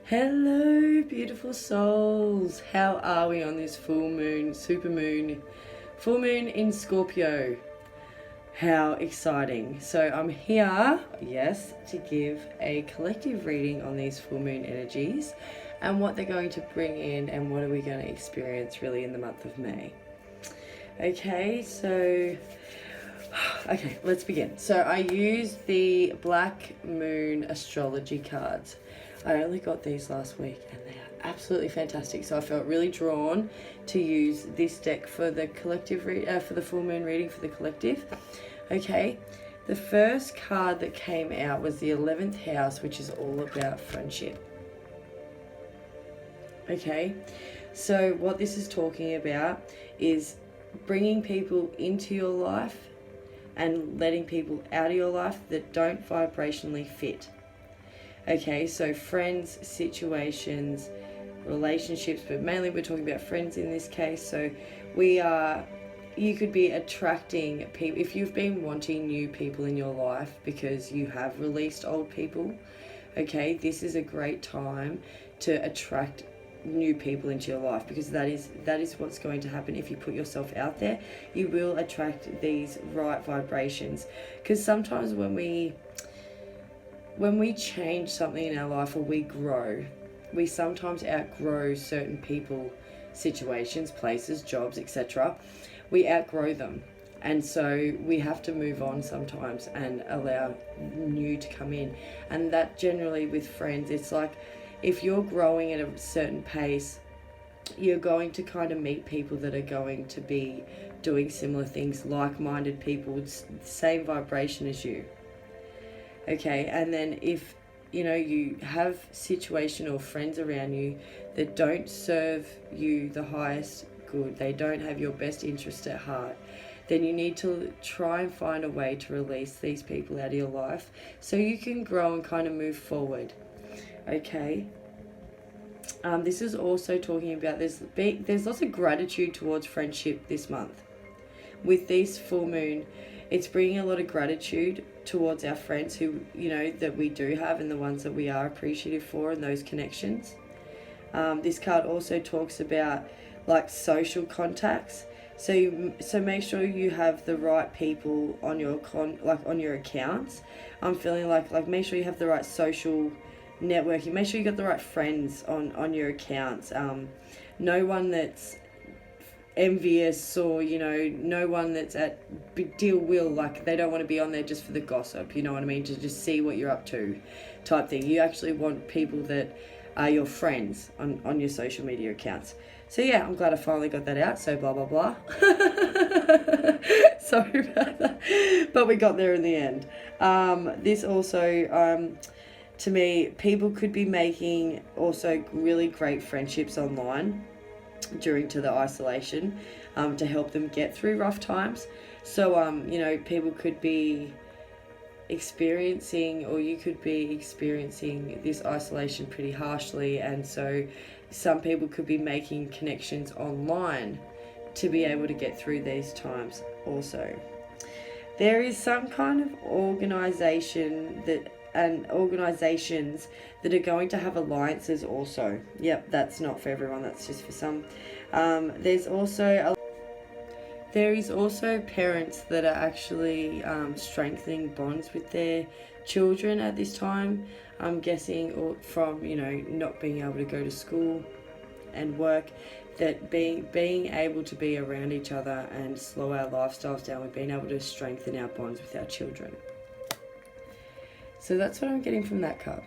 Hello, beautiful souls. How are we on this full moon, supermoon, full moon in Scorpio? How exciting. So I'm here, yes, to give a collective reading on these full moon energies and what they're going to bring in and what are we going to experience really in the month of May. Okay, let's begin. So I used the Black Moon astrology cards. I only got these last week and they are absolutely fantastic. So I felt really drawn to use this deck for the collective for the full moon reading for the collective. Okay, the first card that came out was the 11th house, which is all about friendship. Okay, so what this is talking about is bringing people into your life and letting people out of your life that don't vibrationally fit. Okay, so friends, situations, relationships, but mainly we're talking about friends in this case. So you could be attracting people, if you've been wanting new people in your life because you have released old people, okay, this is a great time to attract new people into your life, because that is what's going to happen if you put yourself out there. You will attract these right vibrations, because sometimes when we change something in our life or we grow, we sometimes outgrow certain people, situations, places, jobs, etc. We outgrow them, and so we have to move on sometimes and allow new to come in. And that generally with friends, it's like if you're growing at a certain pace, you're going to kind of meet people that are going to be doing similar things, like-minded people with the same vibration as you. Okay, and then if you have situational friends around you that don't serve you the highest good, they don't have your best interest at heart, then you need to try and find a way to release these people out of your life so you can grow and kind of move forward. Okay, this is also talking about there's lots of gratitude towards friendship this month. With this full moon, it's bringing a lot of gratitude towards our friends who, that we do have, and the ones that we are appreciative for, and those connections. This card also talks about like social contacts. So make sure you have the right people on your on your accounts. I'm feeling like make sure you have the right social networking. Make sure you got the right friends on your accounts. No one that's envious, or no one that's at big deal will, like they don't want to be on there just for the gossip, you know what I mean, to just see what you're up to type thing. You actually want people that are your friends on your social media accounts. So yeah, I'm glad I finally got that out, so blah blah blah. Sorry about that, but we got there in the end. This also to me, people could be making also really great friendships online during to the isolation, to help them get through rough times. So people could be experiencing, or you could be experiencing this isolation pretty harshly, and so some people could be making connections online to be able to get through these times. Also, there is some kind of organizations that are going to have alliances also. Yep, that's not for everyone, that's just for some. There is also parents that are actually strengthening bonds with their children at this time. I'm guessing, or from not being able to go to school and work, that being able to be around each other and slow our lifestyles down, we've been able to strengthen our bonds with our children. So that's what I'm getting from that card.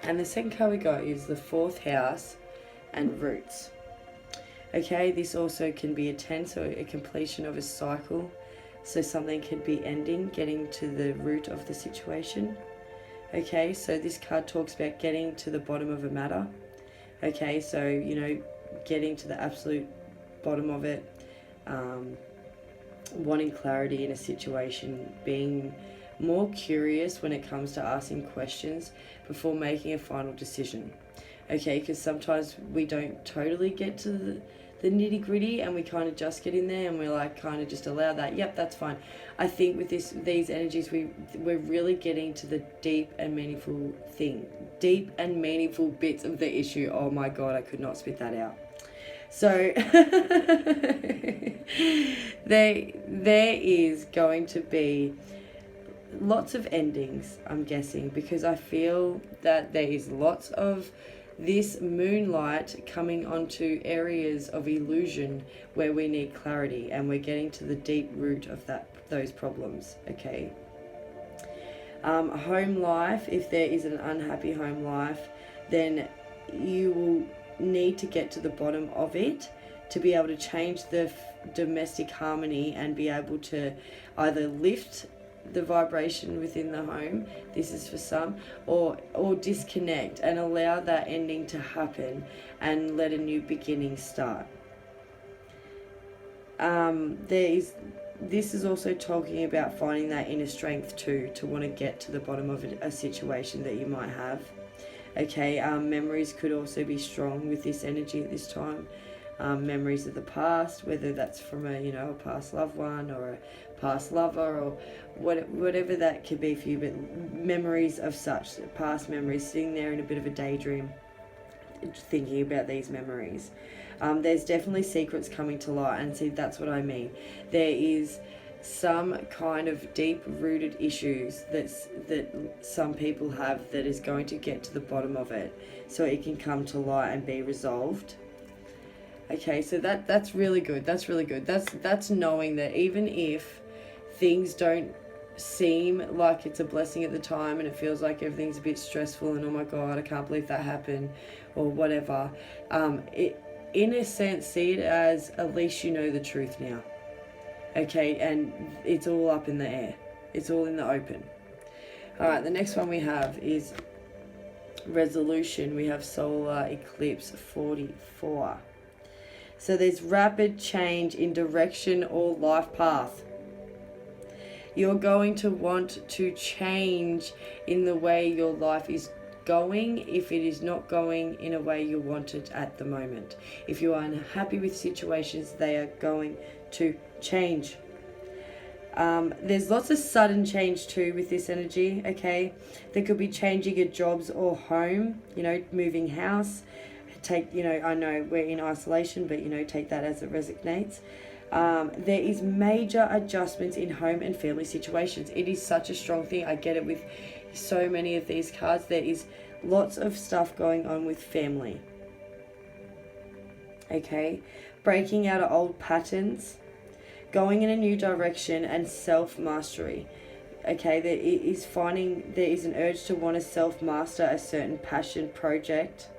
And the second card we got is the 4th house and roots. Okay, this also can be a 10, so a completion of a cycle. So something could be ending, getting to the root of the situation. Okay, so this card talks about getting to the bottom of a matter. Okay, so, getting to the absolute bottom of it, wanting clarity in a situation, being more curious when it comes to asking questions before making a final decision. Okay, because sometimes we don't totally get to the nitty gritty, and we kind of just get in there and we're like kind of just allow that. Yep, that's fine. I think with these energies, we're really getting to the deep and meaningful bits of the issue. Oh my God, I could not spit that out. So there is going to be lots of endings, I'm guessing, because I feel that there is lots of this moonlight coming onto areas of illusion where we need clarity, and we're getting to the deep root of those problems. Okay. Home life, if there is an unhappy home life, then you will need to get to the bottom of it to be able to change the domestic harmony and be able to either lift the vibration within the home, this is for some, or disconnect and allow that ending to happen and let a new beginning start. This is also talking about finding that inner strength too, to want to get to the bottom of a situation that you might have. Okay, memories could also be strong with this energy at this time. Memories of the past, whether that's from a past loved one or a past lover or whatever that could be for you, but memories of such, past memories, sitting there in a bit of a daydream thinking about these memories. There's definitely secrets coming to light, and see, that's what I mean. There is some kind of deep-rooted issues that some people have that is going to get to the bottom of it so it can come to light and be resolved. Okay, so that's really good. That's really good. That's knowing that even if things don't seem like it's a blessing at the time and it feels like everything's a bit stressful and oh my God, I can't believe that happened or whatever, in a sense, see it as at least you know the truth now. Okay, and it's all up in the air. It's all in the open. All right, the next one we have is resolution. We have solar eclipse 44. So there's rapid change in direction or life path. You're going to want to change in the way your life is going if it is not going in a way you want it at the moment. If you are unhappy with situations, they are going to change. There's lots of sudden change too with this energy, okay? There could be changing your jobs or home, moving house. I know we're in isolation, but, take that as it resonates. There is major adjustments in home and family situations. It is such a strong thing. I get it with so many of these cards. There is lots of stuff going on with family. Okay, breaking out of old patterns, going in a new direction, and self-mastery. Okay, there is an urge to want to self-master a certain passion project.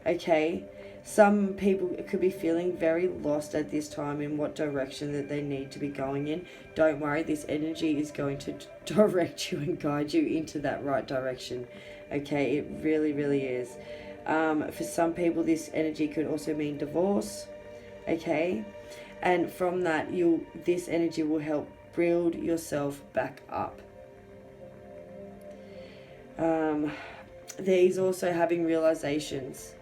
Okay, some people could be feeling very lost at this time in what direction that they need to be going in. Don't worry, this energy is going to direct you and guide you into that right direction. Okay, it really, really is. For some people, this energy could also mean divorce. Okay, and from that, this energy will help build yourself back up. There is also having realizations.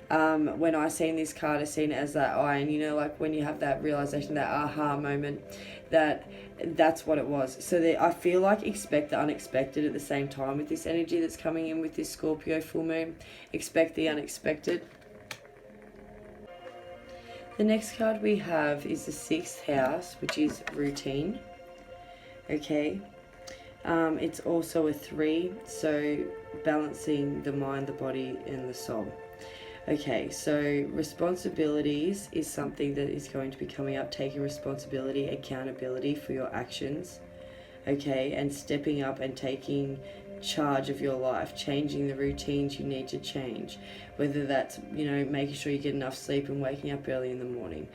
When I seen this card, I seen it as that eye, and like when you have that realization, that aha moment, that's what it was. So I feel like expect the unexpected at the same time with this energy that's coming in with this Scorpio full moon. Expect the unexpected. The next card we have is the 6th house, which is routine. Okay. It's also a 3, so balancing the mind, the body, and the soul. Okay, so responsibilities is something that is going to be coming up, taking responsibility, accountability for your actions, okay, and stepping up and taking charge of your life, changing the routines you need to change, whether that's, making sure you get enough sleep and waking up early in the morning,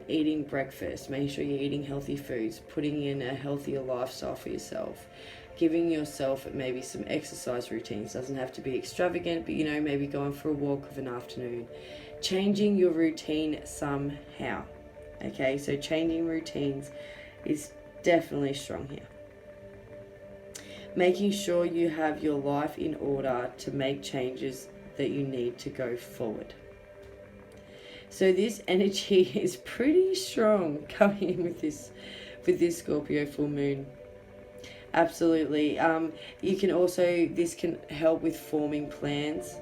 eating breakfast, making sure you're eating healthy foods, putting in a healthier lifestyle for yourself, giving yourself maybe some exercise routines. Doesn't have to be extravagant, but maybe going for a walk of an afternoon. Changing your routine somehow. Okay, so changing routines is definitely strong here. Making sure you have your life in order to make changes that you need to go forward. So this energy is pretty strong coming in with this Scorpio full moon. Absolutely. You can also, this can help with forming plans.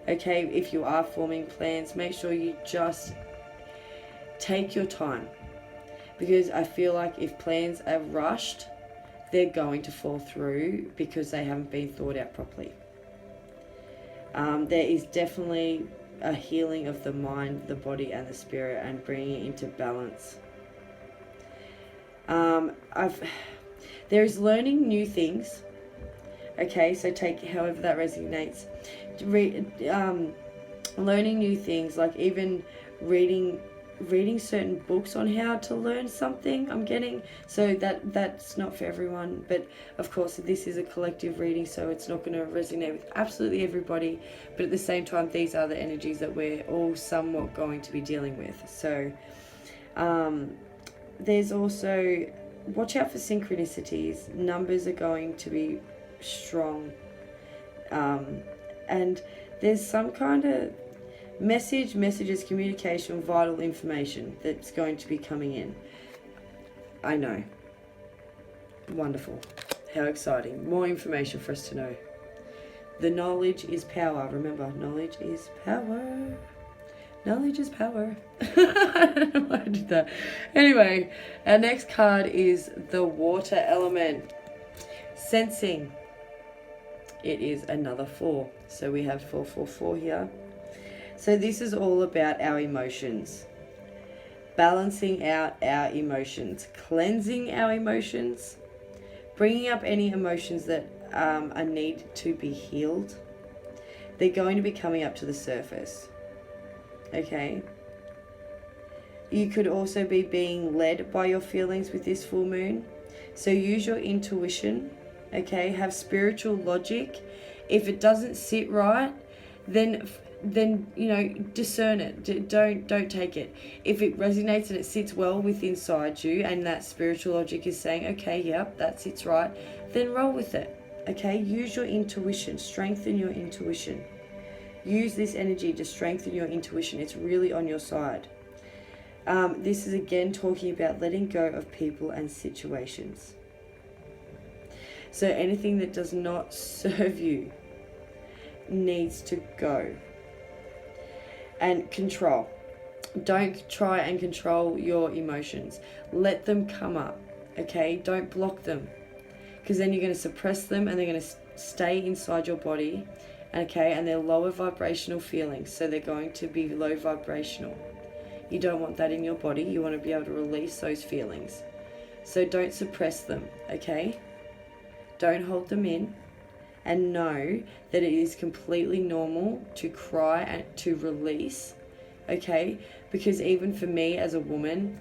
Okay, if you are forming plans, make sure you just take your time, because I feel like if plans are rushed, they're going to fall through because they haven't been thought out properly. There is definitely a healing of the mind, the body, and the spirit, and bringing it into balance. There is learning new things. Okay, so take however that resonates. Learning new things, like even reading certain books on how to learn something, I'm getting. So that's not for everyone, but of course this is a collective reading, so it's not going to resonate with absolutely everybody, but at the same time these are the energies that we're all somewhat going to be dealing with. So there's also, watch out for synchronicities. Numbers are going to be strong, and there's some kind of messages, communication, vital information that's going to be coming in. I know. Wonderful. How exciting. More information for us to know. The knowledge is power. Remember, knowledge is power. Knowledge is power. I don't know why I did that. Anyway, our next card is the water element. Sensing. It is another 4. So we have 444 here. So this is all about our emotions. Balancing out our emotions. Cleansing our emotions. Bringing up any emotions that are need to be healed. They're going to be coming up to the surface. Okay. You could also be being led by your feelings with this full moon. So use your intuition. Okay. Have spiritual logic. If it doesn't sit right, then you know, discern it. Don't take it. If it resonates and it sits well with inside you, and that spiritual logic is saying, okay, yep, that sits right, then roll with it. Okay. Use your intuition. Strengthen your intuition. Use this energy to strengthen your intuition. It's really on your side. This is again talking about letting go of people and situations. So anything that does not serve you needs to go. And control. Don't try and control your emotions. Let them come up. Okay? Don't block them, because then you're going to suppress them and they're going to stay inside your body. Okay? And they're lower vibrational feelings, so they're going to be low vibrational. You don't want that in your body. You want to be able to release those feelings. So don't suppress them. Okay? Don't hold them in. And know that it is completely normal to cry and to release. Okay? Because even for me as a woman,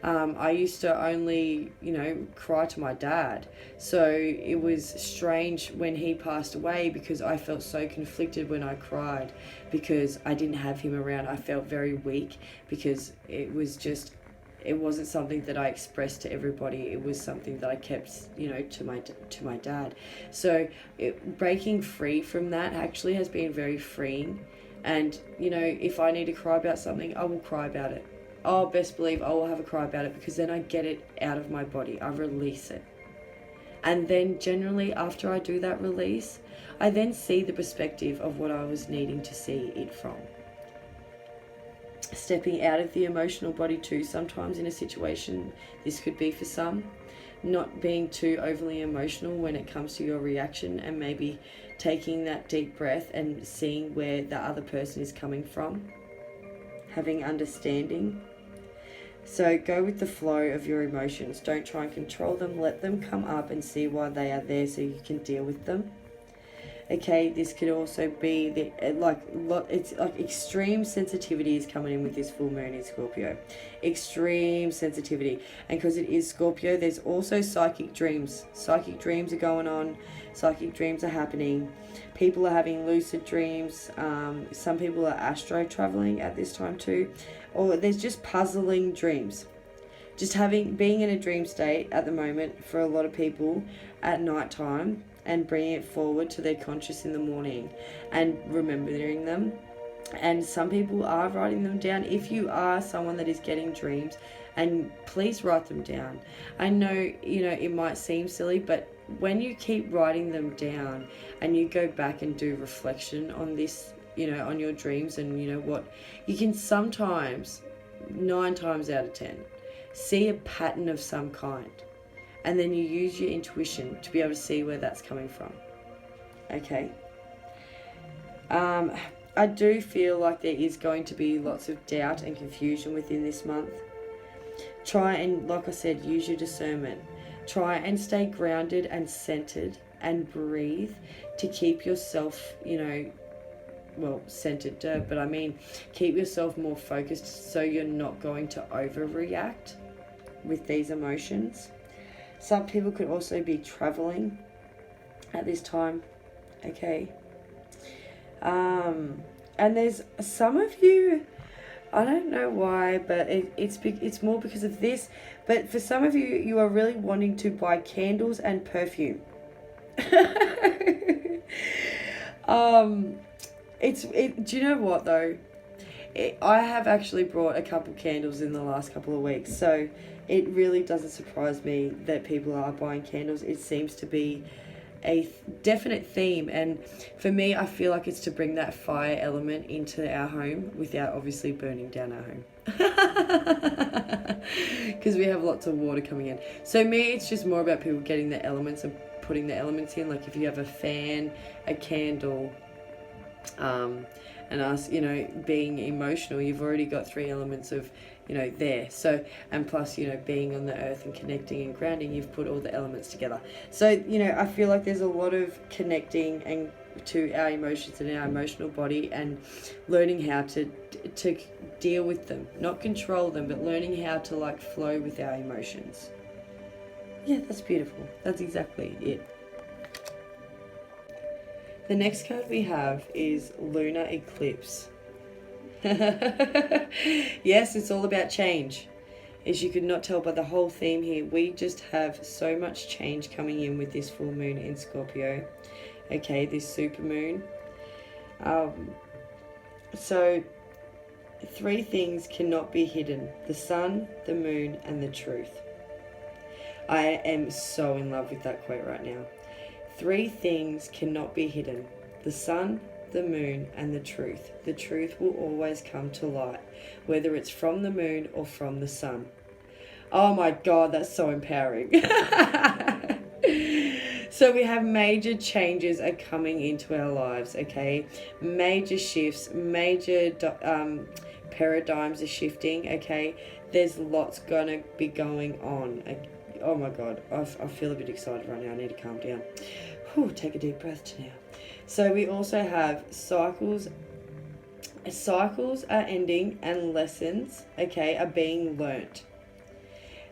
I used to only, you know, cry to my dad. So it was strange when he passed away, because I felt so conflicted when I cried, because I didn't have him around. I felt very weak, because it wasn't something that I expressed to everybody. It was something that I kept, you know, to my dad. So breaking free from that actually has been very freeing. And, you know, if I need to cry about something, I will cry about it. I'll best believe I will have a cry about it, because then I get it out of my body. I release it. And then generally after I do that release, I then see the perspective of what I was needing to see it from. Stepping out of the emotional body too, sometimes in a situation, this could be for some, not being too overly emotional when it comes to your reaction, and maybe taking that deep breath and seeing where the other person is coming from, having understanding. So go with the flow of your emotions. Don't try and control them. Let them come up and see why they are there, so you can deal with them. Okay, this could also be it's like extreme sensitivity is coming in with this full moon in Scorpio. Extreme sensitivity. And because it is Scorpio, there's also psychic dreams. Psychic dreams are going on. Psychic dreams are happening. People are having lucid dreams. Some people are astro traveling at this time too. Or there's just puzzling dreams. Just being in a dream state at the moment for a lot of people at night time, and bringing it forward to their conscious in the morning and remembering them. And some people are writing them down. If you are someone that is getting dreams, and please write them down. I know, it might seem silly, but when you keep writing them down and you go back and do reflection on this, on your dreams, and what you can sometimes, 9 times out of 10, see a pattern of some kind. And then you use your intuition to be able to see where that's coming from. Okay. I do feel like there is going to be lots of doubt and confusion within this month. Try and, like I said, use your discernment. Try and stay grounded and centered and breathe to keep yourself, centered, but I mean, keep yourself more focused so you're not going to overreact with these emotions. Some people could also be traveling at this time, okay? And there's some of you, I don't know why, but it's more because of this. But for some of you, you are really wanting to buy candles and perfume. Do you know what though? I have actually brought a couple candles in the last couple of weeks, so it really doesn't surprise me that people are buying candles. It seems to be a definite theme, and for me, I feel like it's to bring that fire element into our home without obviously burning down our home, because we have lots of water coming in. So me, it's just more about people getting the elements and putting the elements in. Like if you have a fan, a candle, and us, being emotional, you've already got 3 elements of, there. So, and plus, being on the earth and connecting and grounding, you've put all the elements together. So, I feel like there's a lot of connecting and to our emotions and our emotional body, and learning how to deal with them, not control them, but learning how to flow with our emotions. Yeah, that's beautiful. That's exactly it. The next card we have is Lunar Eclipse. Yes, it's all about change. As you could not tell by the whole theme here, we just have so much change coming in with this full moon in Scorpio. Okay, this supermoon. So 3 things cannot be hidden: the sun, the moon, and the truth. I am so in love with that quote right now. 3 things cannot be hidden: the sun, the moon, and the truth. The truth will always come to light, whether it's from the moon or from the sun. Oh my God, that's so empowering. So we have major changes are coming into our lives, okay? Major shifts, major paradigms are shifting, okay? There's lots gonna be going on. Oh my God, I feel a bit excited right now. I need to calm down. Whew, take a deep breath now. So we also have cycles. Cycles are ending and lessons, okay, are being learnt.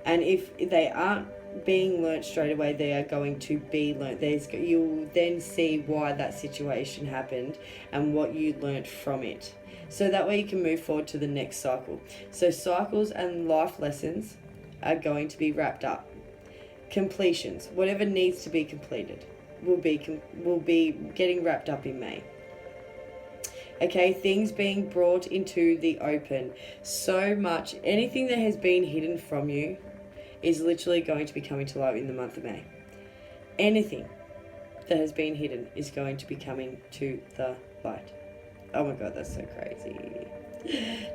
And if they aren't being learnt straight away, they are going to be learnt. You'll then see why that situation happened and what you learnt from it. So that way you can move forward to the next cycle. So cycles and life lessons are going to be wrapped up. Completions, whatever needs to be completed, will be getting wrapped up in May. Okay, things being brought into the open. So much, anything that has been hidden from you is literally going to be coming to light in the month of May. Anything that has been hidden is going to be coming to the light. Oh my God, that's so crazy.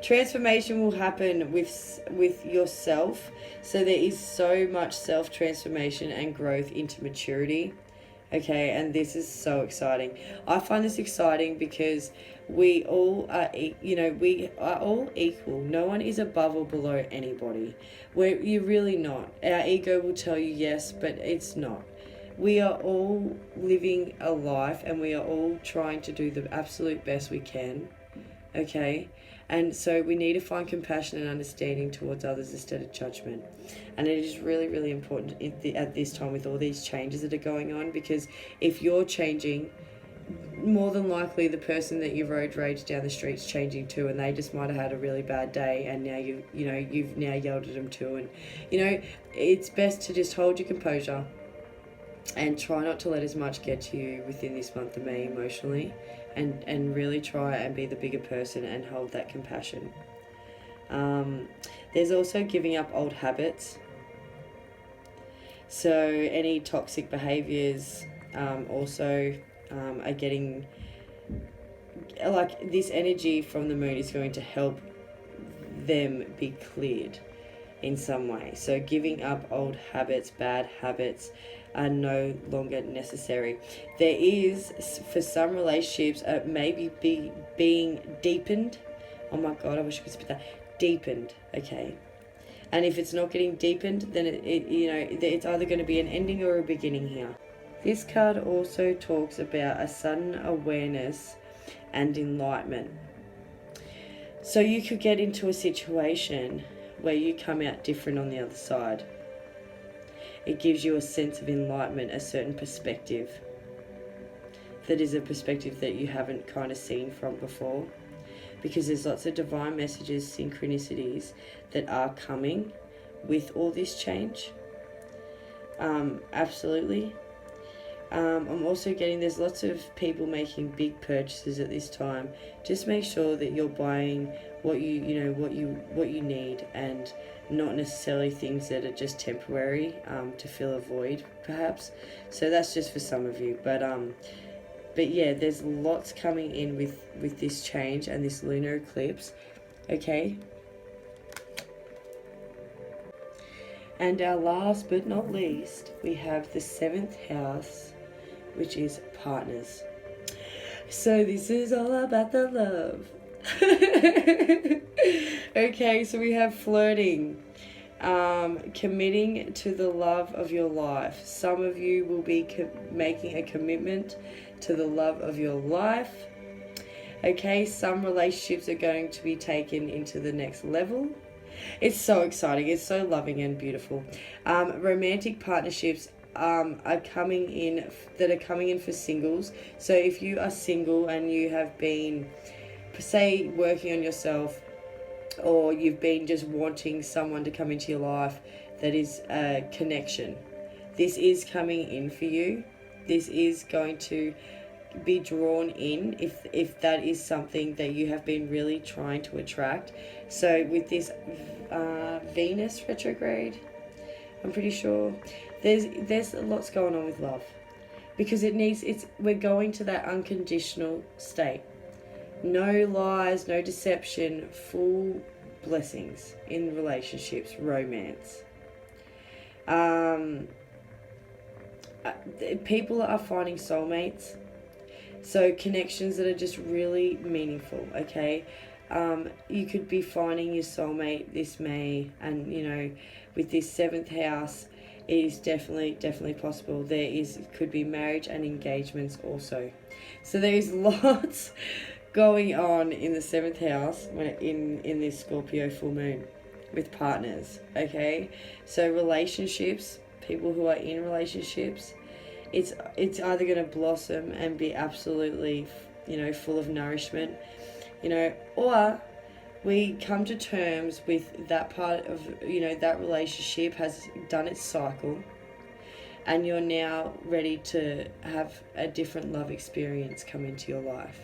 Transformation will happen with yourself. So there is so much self-transformation and growth into maturity. Okay, and this is so exciting. I find this exciting because we all are, we are all equal. No one is above or below anybody. You're really not. Our ego will tell you yes, but it's not. We are all living a life, and we are all trying to do the absolute best we can. Okay, and so we need to find compassion and understanding towards others instead of judgment. And it is really, really important at this time with all these changes that are going on, because if you're changing, more than likely the person that you road rage down the street's changing too, and they just might have had a really bad day, and now you've now yelled at them too. And it's best to just hold your composure, And try not to let as much get to you within this month of May emotionally, and really try and be the bigger person and hold that compassion. There's also giving up old habits. So any toxic behaviors also are getting, like, this energy from the moon is going to help them be cleared in some way. So giving up old habits, bad habits, are no longer necessary. There is, for some relationships, maybe being deepened. Oh my god, I wish I could spit that. Deepened, okay. And if it's not getting deepened, then it's either going to be an ending or a beginning here. This card also talks about a sudden awareness and enlightenment. So you could get into a situation where you come out different on the other side. It gives you a sense of enlightenment, a certain perspective. That is a perspective that you haven't kind of seen from before. Because there's lots of divine messages, synchronicities that are coming with all this change. Absolutely. I'm also getting there's lots of people making big purchases at this time. Just make sure that you're buying what you need, and not necessarily things that are just temporary to fill a void, perhaps. So that's just for some of you, but yeah, there's lots coming in with this change and this lunar eclipse. Okay. And our last but not least, we have the 7th house, which is partners. So this is all about the love. Okay, so we have flirting, committing to the love of your life. Some of you will be making a commitment to the love of your life. Okay, some relationships are going to be taken into the next level. It's so exciting. It's so loving and beautiful. Romantic partnerships are coming in for singles. So if you are single and you have been, say, working on yourself, or you've been just wanting someone to come into your life that is a connection, this is coming in for you. This is going to be drawn in if that is something that you have been really trying to attract. So with this Venus retrograde, I'm pretty sure there's lots going on with love, because we're going to that unconditional state. No lies, no deception, full blessings in relationships, romance. People are finding soulmates. So connections that are just really meaningful, okay? You could be finding your soulmate this May, and with this 7th house, it is definitely possible. Could be marriage and engagements also. So there is lots going on in the 7th house in this Scorpio full moon with partners, okay? So relationships, people who are in relationships, it's either going to blossom and be absolutely, full of nourishment, or we come to terms with that part of, that relationship has done its cycle, and you're now ready to have a different love experience come into your life.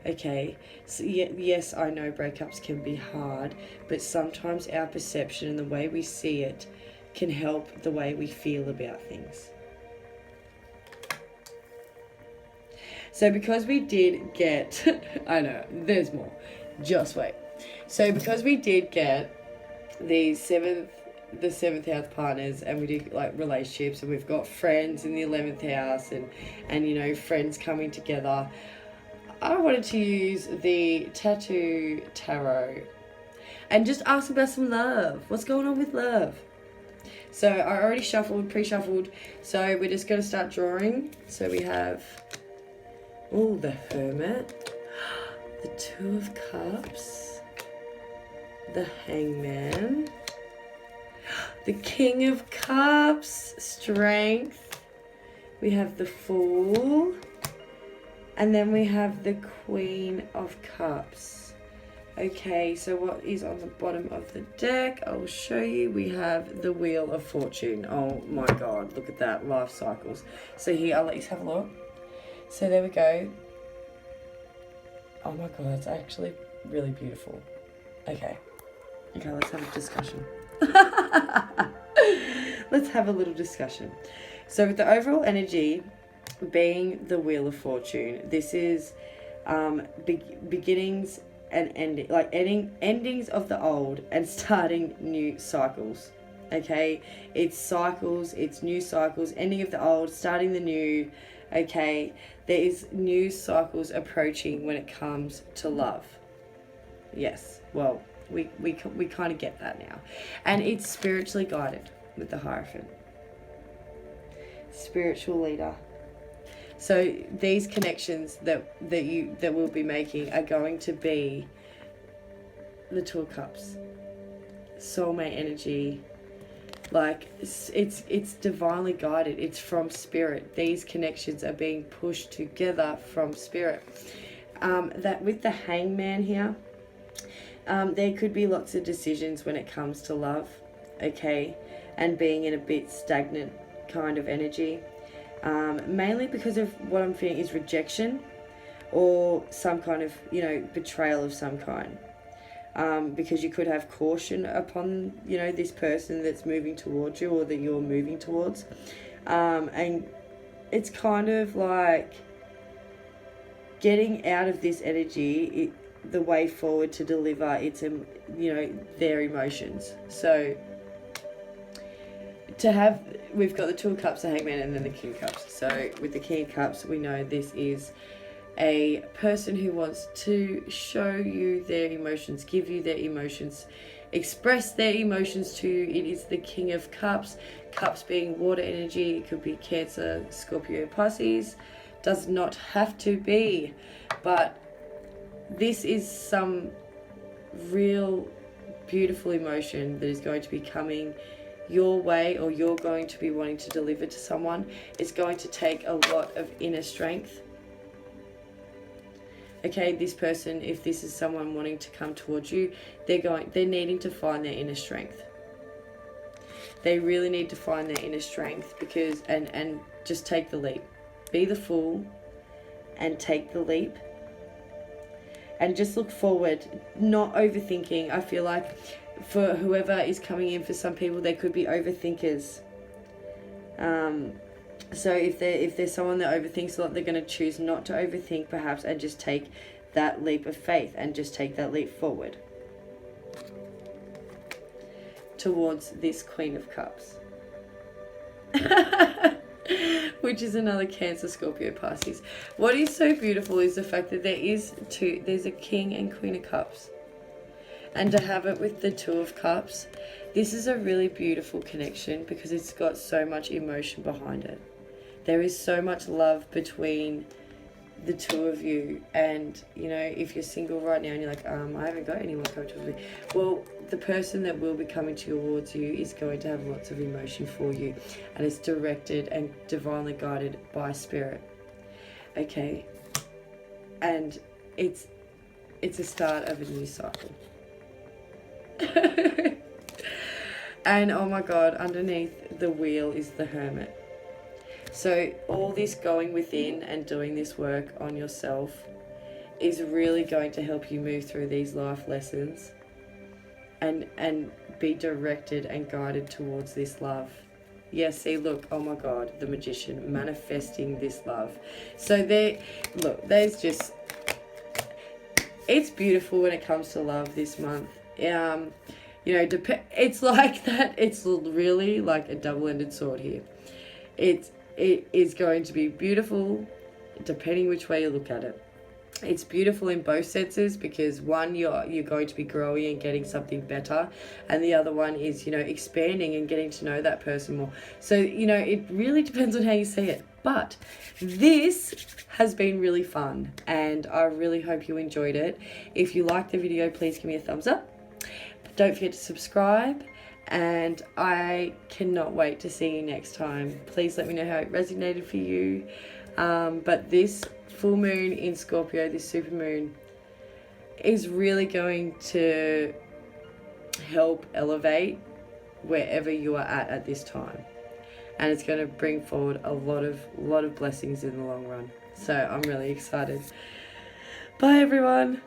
Okay, so yes, I know breakups can be hard, but sometimes our perception and the way we see it can help the way we feel about things. So because we did get, I know, there's more, just wait. So because we did get the seventh house partners, and we did like relationships, and we've got friends in the 11th house, and friends coming together, I wanted to use the Tattoo Tarot and just ask about some love. What's going on with love? So I already pre-shuffled, so we're just going to start drawing. So we have, the Hermit, the Two of Cups, the Hangman, the King of Cups, Strength, we have the Fool, and then we have the Queen of Cups. Okay, so what is on the bottom of the deck? I'll show you. We have the Wheel of Fortune. Oh my god, look at that. Life cycles. So here, I'll let you have a look. So there we go. Oh my god, it's actually really beautiful. Okay, let's have a discussion. Let's have a little discussion. So with the overall energy being the Wheel of Fortune, this is beginnings and endings of the old and starting new cycles. Okay, it's cycles, it's new cycles, ending of the old, starting the new. Okay, there is new cycles approaching when it comes to love. Yes, well, we kind of get that now, and it's spiritually guided with the Hierophant, spiritual leader. So these connections that we'll be making are going to be the Two of Cups, soulmate energy. Like it's divinely guided. It's from spirit. These connections are being pushed together from spirit. That with the Hangman here, there could be lots of decisions when it comes to love, okay, and being in a bit stagnant kind of energy. Mainly because of what I'm feeling is rejection or some kind of, betrayal of some kind. Because you could have caution upon, this person that's moving towards you or that you're moving towards. And it's kind of like getting out of this energy, the way forward to deliver their emotions. So we've got the Two of Cups, the Hangman, and then the King of Cups. So with the King of Cups, we know this is a person who wants to show you their emotions, give you their emotions, express their emotions to you. It is the King of Cups. Cups being water energy. It could be Cancer, Scorpio, Pisces. Does not have to be. But this is some real beautiful emotion that is going to be coming your way, or you're going to be wanting to deliver to someone. It's going to take a lot of inner strength. Okay, this person, if this is someone wanting to come towards you, they're needing to find their inner strength. They really need to find their inner strength because and just take the leap. Be the fool and take the leap. And just look forward, not overthinking. I feel like for whoever is coming in, for some people, they could be overthinkers. So if there's someone that overthinks a lot, they're going to choose not to overthink perhaps and just take that leap of faith and just take that leap forward towards this Queen of Cups. Which is another Cancer, Scorpio, Pisces. What is so beautiful is the fact that there's a King and Queen of Cups. And to have it with the Two of Cups, this is a really beautiful connection because it's got so much emotion behind it. There is so much love between the two of you. And, if you're single right now and you're like, I haven't got anyone coming towards me. Well, the person that will be coming towards you is going to have lots of emotion for you. And it's directed and divinely guided by spirit. Okay? And it's a start of a new cycle. And oh my god, underneath the wheel is the Hermit. So all this going within and doing this work on yourself is really going to help you move through these life lessons and be directed and guided towards this love. Yes, see, look, oh my god, the Magician manifesting this love. So there's just, it's beautiful when it comes to love this month. It's like that. It's really like a double-ended sword here. It is going to be beautiful depending which way you look at it. It's beautiful in both senses because one, you're going to be growing and getting something better, and the other one is, expanding and getting to know that person more. So, it really depends on how you see it. But this has been really fun and I really hope you enjoyed it. If you liked the video, please give me a thumbs up. Don't forget to subscribe, and I cannot wait to see you next time. Please let me know how it resonated for you. But this full moon in Scorpio, this supermoon, is really going to help elevate wherever you are at this time, and it's going to bring forward a lot of blessings in the long run. So I'm really excited. Bye everyone.